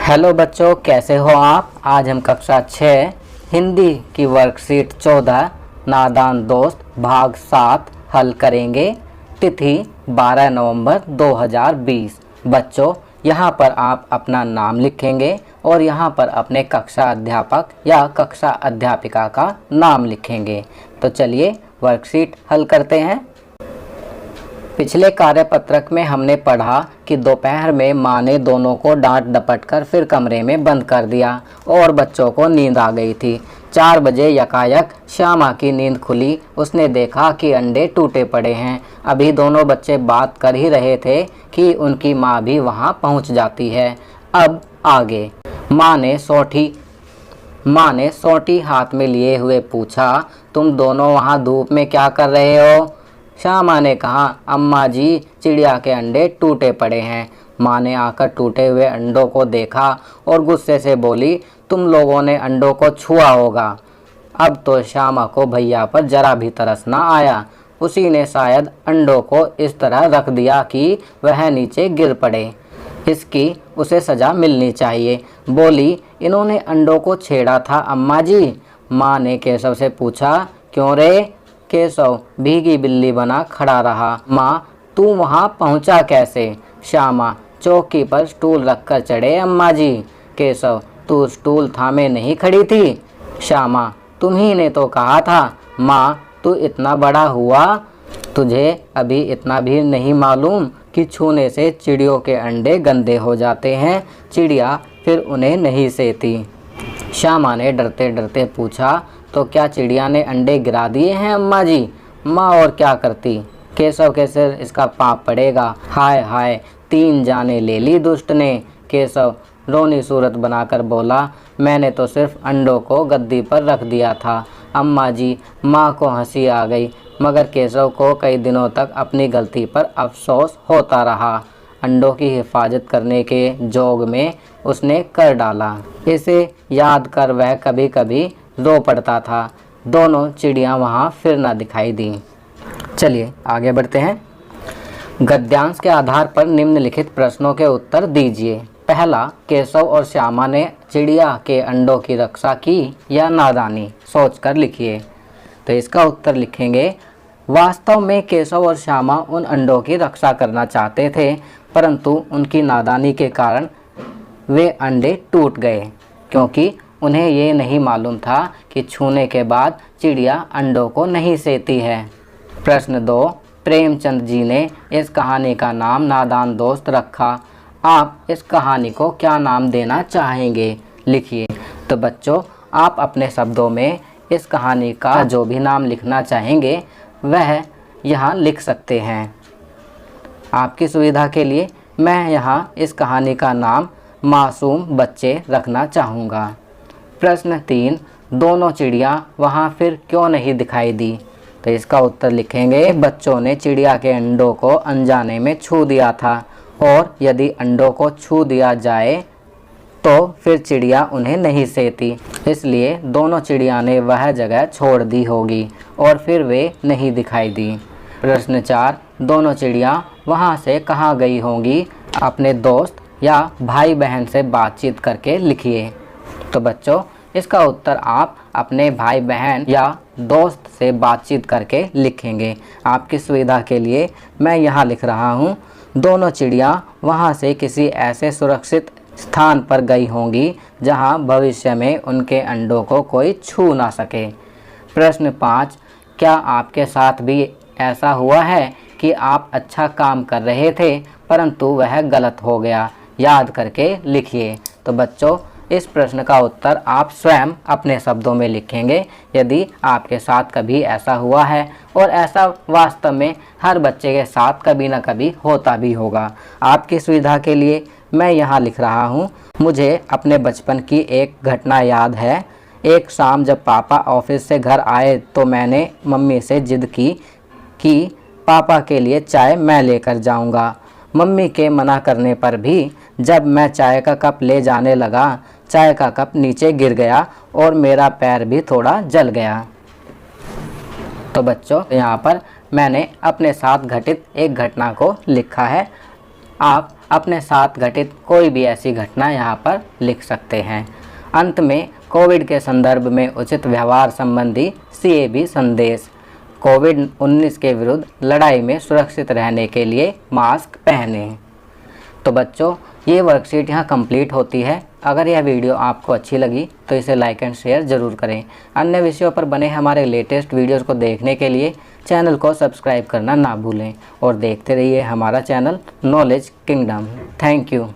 Hello बच्चों, कैसे हो आप। आज हम कक्षा 6 हिंदी की वर्कशीट 14 नादान दोस्त भाग 7 हल करेंगे। तिथि 12 नवंबर 2020। बच्चों, यहाँ पर आप अपना नाम लिखेंगे और यहाँ पर अपने कक्षा अध्यापक या कक्षा अध्यापिका का नाम लिखेंगे। तो चलिए वर्कशीट हल करते हैं। पिछले कार्यपत्रक में हमने पढ़ा कि दोपहर में माँ ने दोनों को डांट डपट कर फिर कमरे में बंद कर दिया और बच्चों को नींद आ गई थी। 4 बजे यकायक श्यामा की नींद खुली। उसने देखा कि अंडे टूटे पड़े हैं। अभी दोनों बच्चे बात कर ही रहे थे कि उनकी माँ भी वहाँ पहुँच जाती है। अब आगे माँ ने सोटी हाथ में लिए हुए पूछा, तुम दोनों वहाँ धूप में क्या कर रहे हो। श्यामा ने कहा, अम्मा जी, चिड़िया के अंडे टूटे पड़े हैं। माँ ने आकर टूटे हुए अंडों को देखा और गुस्से से बोली, तुम लोगों ने अंडों को छुआ होगा। अब तो श्यामा को भैया पर जरा भी तरस न आया। उसी ने शायद अंडों को इस तरह रख दिया कि वह नीचे गिर पड़े। इसकी उसे सज़ा मिलनी चाहिए। बोली, इन्होंने अंडों को छेड़ा था अम्मा जी। माँ ने केशव से पूछा, क्यों रे। केशव भीगी बिल्ली बना खड़ा रहा। माँ, तू वहाँ पहुँचा कैसे। श्यामा, चौकी पर स्टूल रखकर चढ़े अम्मा जी। केशव, तू स्टूल थामे नहीं खड़ी थी। श्यामा, तुम्ही ने तो कहा था। माँ, तू इतना बड़ा हुआ, तुझे अभी इतना भी नहीं मालूम कि छूने से चिड़ियों के अंडे गंदे हो जाते हैं। चिड़िया फिर उन्हें नहीं सेती। श्यामा ने डरते डरते पूछा, तो क्या चिड़िया ने अंडे गिरा दिए हैं अम्मा जी। माँ और क्या करती। केशव के सिर इसका पाप पड़ेगा। हाय हाय, 3 जाने ले ली दुष्ट ने। केशव रोनी सूरत बनाकर बोला, मैंने तो सिर्फ अंडों को गद्दी पर रख दिया था अम्मा जी। माँ को हंसी आ गई, मगर केशव को कई दिनों तक अपनी गलती पर अफसोस होता रहा। अंडों की हिफाजत करने के जोग में उसने कर डाला। इसे याद कर वह कभी कभी रो पड़ता था। दोनों चिड़ियाँ वहाँ फिर न दिखाई दी। चलिए आगे बढ़ते हैं। गद्यांश के आधार पर निम्नलिखित प्रश्नों के उत्तर दीजिए। पहला, केशव और श्यामा ने चिड़िया के अंडों की रक्षा की या नादानी। सोचकर लिखिए। तो इसका उत्तर लिखेंगे, वास्तव में केशव और श्यामा उन अंडों की रक्षा करना चाहते थे, परंतु उनकी नादानी के कारण वे अंडे टूट गए, क्योंकि उन्हें ये नहीं मालूम था कि छूने के बाद चिड़िया अंडों को नहीं सेती है। प्रश्न 2, प्रेमचंद जी ने इस कहानी का नाम नादान दोस्त रखा। आप इस कहानी को क्या नाम देना चाहेंगे, लिखिए। तो बच्चों, आप अपने शब्दों में इस कहानी का जो भी नाम लिखना चाहेंगे वह यहाँ लिख सकते हैं। आपकी सुविधा के लिए मैं यहाँ इस कहानी का नाम मासूम बच्चे रखना चाहूँगा। प्रश्न 3, दोनों चिड़िया वहाँ फिर क्यों नहीं दिखाई दी। तो इसका उत्तर लिखेंगे, बच्चों ने चिड़िया के अंडों को अनजाने में छू दिया था, और यदि अंडों को छू दिया जाए तो फिर चिड़िया उन्हें नहीं सेती, इसलिए दोनों चिड़िया ने वह जगह छोड़ दी होगी और फिर वे नहीं दिखाई दी। प्रश्न 4, दोनों चिड़िया वहाँ से कहाँ गई होंगी। अपने दोस्त या भाई बहन से बातचीत करके लिखिए। तो बच्चों, इसका उत्तर आप अपने भाई बहन या दोस्त से बातचीत करके लिखेंगे। आपकी सुविधा के लिए मैं यहाँ लिख रहा हूँ, दोनों चिड़िया वहाँ से किसी ऐसे सुरक्षित स्थान पर गई होंगी जहाँ भविष्य में उनके अंडों को कोई छू ना सके। प्रश्न 5, क्या आपके साथ भी ऐसा हुआ है कि आप अच्छा काम कर रहे थे परंतु वह गलत हो गया। याद करके लिखिए। तो बच्चों, इस प्रश्न का उत्तर आप स्वयं अपने शब्दों में लिखेंगे यदि आपके साथ कभी ऐसा हुआ है, और ऐसा वास्तव में हर बच्चे के साथ कभी ना कभी होता भी होगा। आपकी सुविधा के लिए मैं यहाँ लिख रहा हूँ, मुझे अपने बचपन की एक घटना याद है। एक शाम जब पापा ऑफिस से घर आए तो मैंने मम्मी से जिद की कि पापा के लिए चाय मैं लेकर जाऊँगा। मम्मी के मना करने पर भी जब मैं चाय का कप ले जाने लगा, चाय का कप नीचे गिर गया और मेरा पैर भी थोड़ा जल गया। तो बच्चों, यहाँ पर मैंने अपने साथ घटित एक घटना को लिखा है। आप अपने साथ घटित कोई भी ऐसी घटना यहाँ पर लिख सकते हैं। अंत में कोविड के संदर्भ में उचित व्यवहार संबंधी CAB संदेश। कोविड-19 के विरुद्ध लड़ाई में सुरक्षित रहने के लिए मास्क पहनें। तो बच्चों, ये वर्कशीट यहाँ कंप्लीट होती है। अगर यह वीडियो आपको अच्छी लगी तो इसे लाइक एंड शेयर ज़रूर करें। अन्य विषयों पर बने हमारे लेटेस्ट वीडियोस को देखने के लिए चैनल को सब्सक्राइब करना ना भूलें और देखते रहिए हमारा channel knowledge kingdom. Thank you.